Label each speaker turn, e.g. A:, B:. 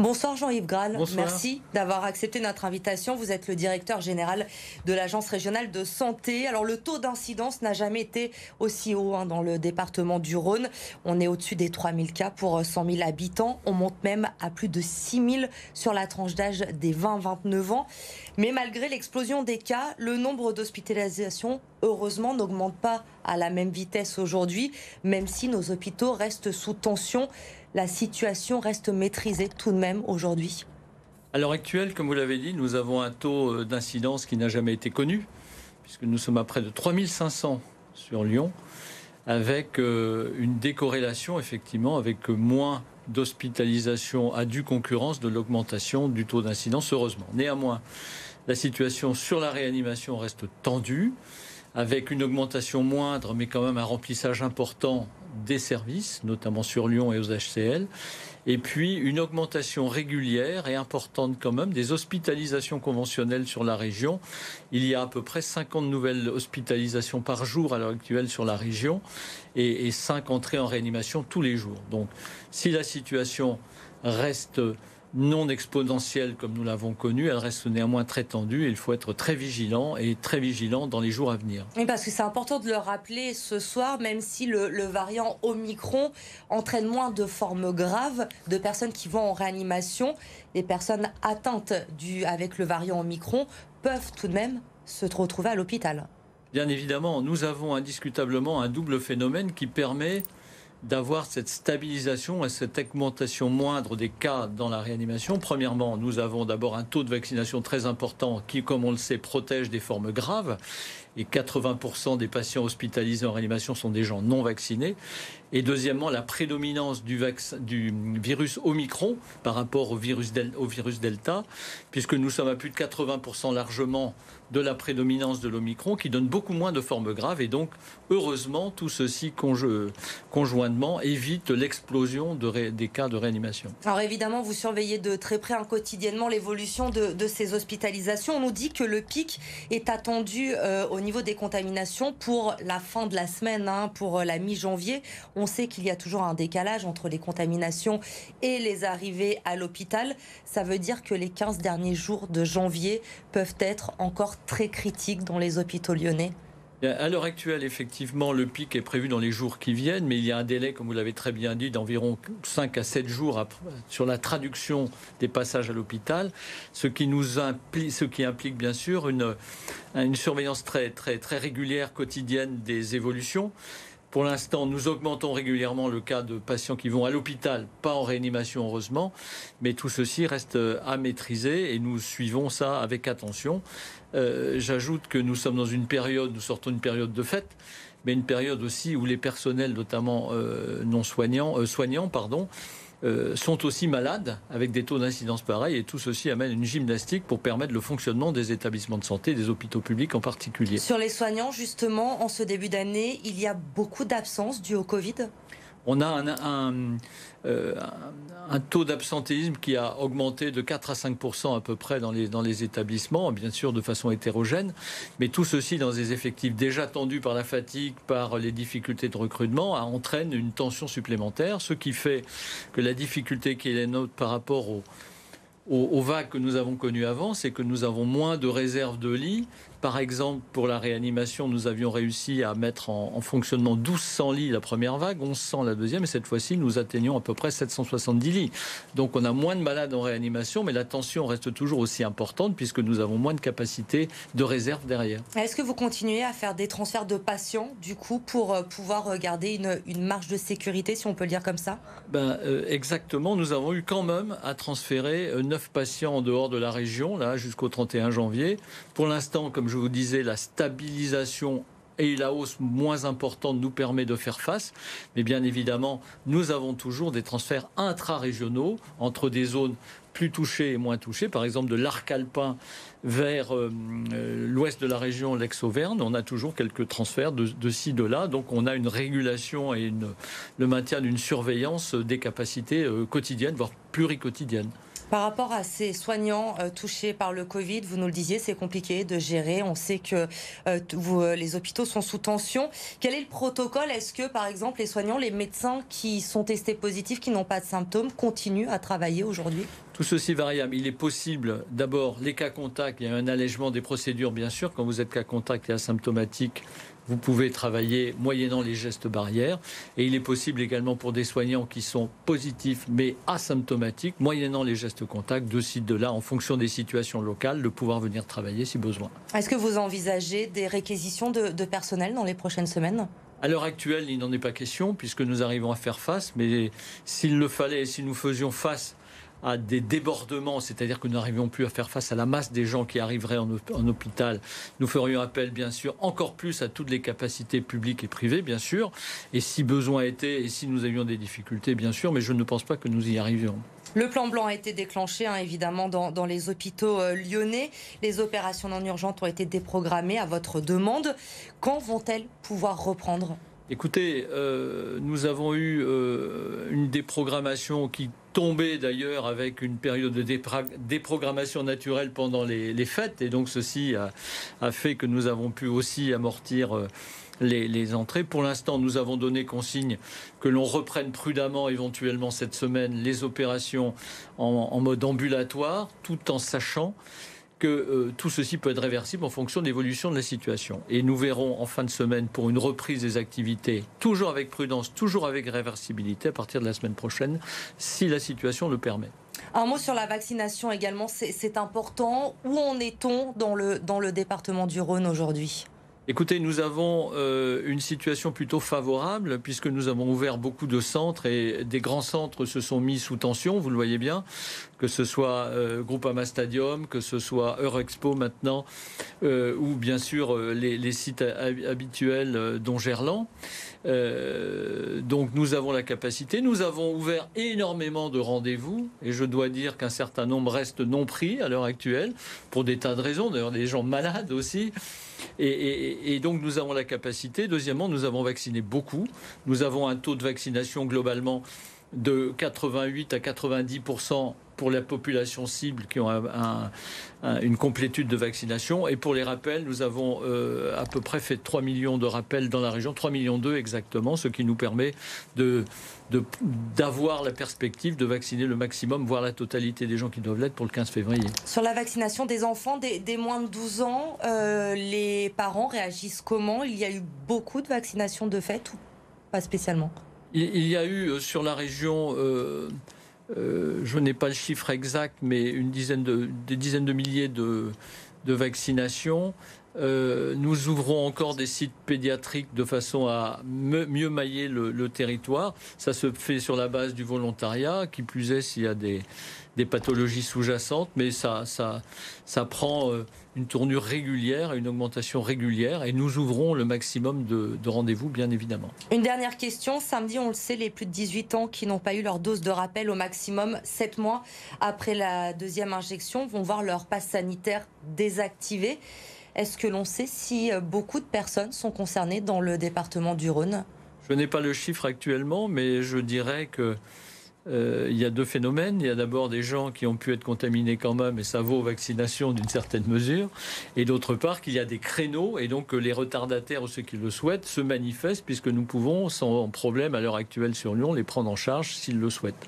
A: Bonsoir Jean-Yves Graal,
B: Bonsoir.
A: merci d'avoir accepté notre invitation. Vous êtes le directeur général de l'Agence régionale de santé. Alors le taux d'incidence n'a jamais été aussi haut dans le département du Rhône. On est au-dessus des 3000 cas pour 100 000 habitants. On monte même à plus de 6000 sur la tranche d'âge des 20-29 ans. Mais malgré l'explosion des cas, le nombre d'hospitalisations, heureusement, n'augmente pas à la même vitesse aujourd'hui, même si nos hôpitaux restent sous tension. La situation reste maîtrisée tout de même aujourd'hui.
B: À l'heure actuelle, comme vous l'avez dit, nous avons un taux d'incidence qui n'a jamais été connu, puisque nous sommes à près de 3500 sur Lyon, avec une décorrélation, effectivement, avec moins d'hospitalisation à due concurrence de l'augmentation du taux d'incidence, heureusement. Néanmoins, la situation sur la réanimation reste tendue, avec une augmentation moindre, mais quand même un remplissage important des services, notamment sur Lyon et aux HCL, et puis une augmentation régulière et importante quand même des hospitalisations conventionnelles sur la région. Il y a à peu près 50 nouvelles hospitalisations par jour à l'heure actuelle sur la région et 5 entrées en réanimation tous les jours. Donc si la situation reste non exponentielle comme nous l'avons connu, elle reste néanmoins très tendue et il faut être très vigilant dans les jours à venir.
A: Oui, parce que c'est important de le rappeler ce soir, même si le variant Omicron entraîne moins de formes graves de personnes qui vont en réanimation, les personnes atteintes avec le variant Omicron peuvent tout de même se retrouver à l'hôpital.
B: Bien évidemment, nous avons indiscutablement un double phénomène qui permet d'avoir cette stabilisation et cette augmentation moindre des cas dans la réanimation. Premièrement, nous avons d'abord un taux de vaccination très important qui, comme on le sait, protège des formes graves. Et 80% des patients hospitalisés en réanimation sont des gens non vaccinés. Et deuxièmement, la prédominance du virus Omicron par rapport au virus Delta, puisque nous sommes à plus de 80% largement de la prédominance de l'Omicron, qui donne beaucoup moins de formes graves. Et donc, heureusement, tout ceci conjointement évite l'explosion des cas de réanimation.
A: Alors évidemment, vous surveillez de très près quotidiennement l'évolution de ces hospitalisations. On nous dit que le pic est attendu au niveau des contaminations pour la fin de la semaine, pour la mi-janvier. On sait qu'il y a toujours un décalage entre les contaminations et les arrivées à l'hôpital. Ça veut dire que les 15 derniers jours de janvier peuvent être encore très critiques dans les hôpitaux lyonnais.
B: À l'heure actuelle, effectivement, le pic est prévu dans les jours qui viennent, mais il y a un délai, comme vous l'avez très bien dit, d'environ 5 à 7 jours sur la traduction des passages à l'hôpital, ce qui implique bien sûr une surveillance très régulière, quotidienne des évolutions. Pour l'instant, nous augmentons régulièrement le cas de patients qui vont à l'hôpital, pas en réanimation heureusement, mais tout ceci reste à maîtriser et nous suivons ça avec attention. J'ajoute que nous sommes dans une période, nous sortons d'une période de fête, mais une période aussi où les personnels, notamment soignants, sont aussi malades avec des taux d'incidence pareils et tout ceci amène une gymnastique pour permettre le fonctionnement des établissements de santé, des hôpitaux publics en particulier.
A: Sur les soignants, justement, en ce début d'année, il y a beaucoup d'absences dues au Covid.
B: On a un taux d'absentéisme qui a augmenté de 4 à 5% à peu près dans les établissements, bien sûr de façon hétérogène, mais tout ceci dans des effectifs déjà tendus par la fatigue, par les difficultés de recrutement, entraîne une tension supplémentaire, ce qui fait que la difficulté qui est la nôtre par rapport aux vagues que nous avons connues avant, c'est que nous avons moins de réserves de lits. Par exemple, pour la réanimation, nous avions réussi à mettre en fonctionnement 1200 lits la première vague, 1100 la deuxième, et cette fois-ci, nous atteignons à peu près 770 lits. Donc on a moins de malades en réanimation, mais la tension reste toujours aussi importante puisque nous avons moins de capacité de réserve derrière.
A: Est-ce que vous continuez à faire des transferts de patients, du coup, pour pouvoir garder une marge de sécurité, si on peut le dire comme ça ?
B: Exactement. Nous avons eu quand même à transférer 9 patients en dehors de la région, là, jusqu'au 31 janvier. Pour l'instant, comme je vous disais, la stabilisation et la hausse moins importante nous permet de faire face. Mais bien évidemment, nous avons toujours des transferts intra-régionaux entre des zones plus touchées et moins touchées. Par exemple, de l'arc alpin vers l'ouest de la région, l'Aix-Auvergne, on a toujours quelques transferts de ci, de là. Donc on a une régulation et le maintien d'une surveillance des capacités quotidiennes, voire pluriquotidiennes.
A: Par rapport à ces soignants touchés par le Covid, vous nous le disiez, c'est compliqué de gérer. On sait que les hôpitaux sont sous tension. Quel est le protocole? Est-ce que, par exemple, les soignants, les médecins qui sont testés positifs, qui n'ont pas de symptômes, continuent à travailler aujourd'hui?
B: Tout ceci variable. Il est possible, d'abord, les cas contacts, il y a un allègement des procédures, bien sûr. Quand vous êtes cas contact et asymptomatique, vous pouvez travailler moyennant les gestes barrières. Et il est possible également pour des soignants qui sont positifs mais asymptomatiques, moyennant les gestes contacts, de ci, de là, en fonction des situations locales, de pouvoir venir travailler si besoin.
A: Est-ce que vous envisagez des réquisitions de personnel dans les prochaines semaines?
B: À l'heure actuelle, il n'en est pas question, puisque nous arrivons à faire face. Mais s'il le fallait, si nous faisions face à des débordements, c'est-à-dire que nous n'arrivions plus à faire face à la masse des gens qui arriveraient en hôpital, nous ferions appel, bien sûr, encore plus à toutes les capacités publiques et privées, bien sûr, et si besoin était, et si nous avions des difficultés, bien sûr, mais je ne pense pas que nous y arrivions.
A: Le plan blanc a été déclenché, évidemment, dans les hôpitaux lyonnais. Les opérations non urgentes ont été déprogrammées à votre demande. Quand vont-elles pouvoir reprendre ?
B: Écoutez, nous avons eu une déprogrammation qui tombait d'ailleurs avec une période de déprogrammation naturelle pendant les fêtes. Et donc ceci a fait que nous avons pu aussi amortir les entrées. Pour l'instant, nous avons donné consigne que l'on reprenne prudemment, éventuellement cette semaine, les opérations en mode ambulatoire, tout en sachant que tout ceci peut être réversible en fonction de l'évolution de la situation. Et nous verrons en fin de semaine pour une reprise des activités, toujours avec prudence, toujours avec réversibilité, à partir de la semaine prochaine, si la situation le permet.
A: Un mot sur la vaccination également, c'est important. Où en est-on dans le département du Rhône aujourd'hui ?
B: Écoutez, nous avons une situation plutôt favorable puisque nous avons ouvert beaucoup de centres et des grands centres se sont mis sous tension, vous le voyez bien, que ce soit Groupama Stadium, que ce soit Eurexpo maintenant, ou bien sûr les sites habituels dont Gerland. Donc nous avons la capacité, nous avons ouvert énormément de rendez-vous et je dois dire qu'un certain nombre restent non pris à l'heure actuelle pour des tas de raisons, d'ailleurs des gens malades aussi. Et donc nous avons la capacité. Deuxièmement, nous avons vacciné beaucoup. Nous avons un taux de vaccination globalement de 88 à 90% pour la population cible qui ont une complétude de vaccination. Et pour les rappels, nous avons à peu près fait 3 millions de rappels dans la région, 3,2 millions exactement, ce qui nous permet d'avoir la perspective de vacciner le maximum, voire la totalité des gens qui doivent l'être pour le 15 février.
A: Sur la vaccination des enfants, des moins de 12 ans, les parents réagissent comment? Il y a eu beaucoup de vaccinations de fait ou pas spécialement?
B: Il y a eu sur la région, je n'ai pas le chiffre exact, mais des dizaines de milliers de vaccinations. Nous ouvrons encore des sites pédiatriques de façon à mieux mailler le territoire. Ça se fait sur la base du volontariat, qui plus est s'il y a des pathologies sous-jacentes, mais ça prend une tournure régulière, une augmentation régulière, et nous ouvrons le maximum de rendez-vous, bien évidemment.
A: Une dernière question. Samedi, on le sait, les plus de 18 ans qui n'ont pas eu leur dose de rappel au maximum 7 mois après la deuxième injection vont voir leur passe sanitaire désactivé. Est-ce que l'on sait si beaucoup de personnes sont concernées dans le département du Rhône?
B: Je n'ai pas le chiffre actuellement, mais je dirais que il y a deux phénomènes. Il y a d'abord des gens qui ont pu être contaminés quand même, et ça vaut vaccination d'une certaine mesure. Et d'autre part, qu'il y a des créneaux, et donc les retardataires ou ceux qui le souhaitent se manifestent, puisque nous pouvons, sans problème à l'heure actuelle sur Lyon, les prendre en charge s'ils le souhaitent.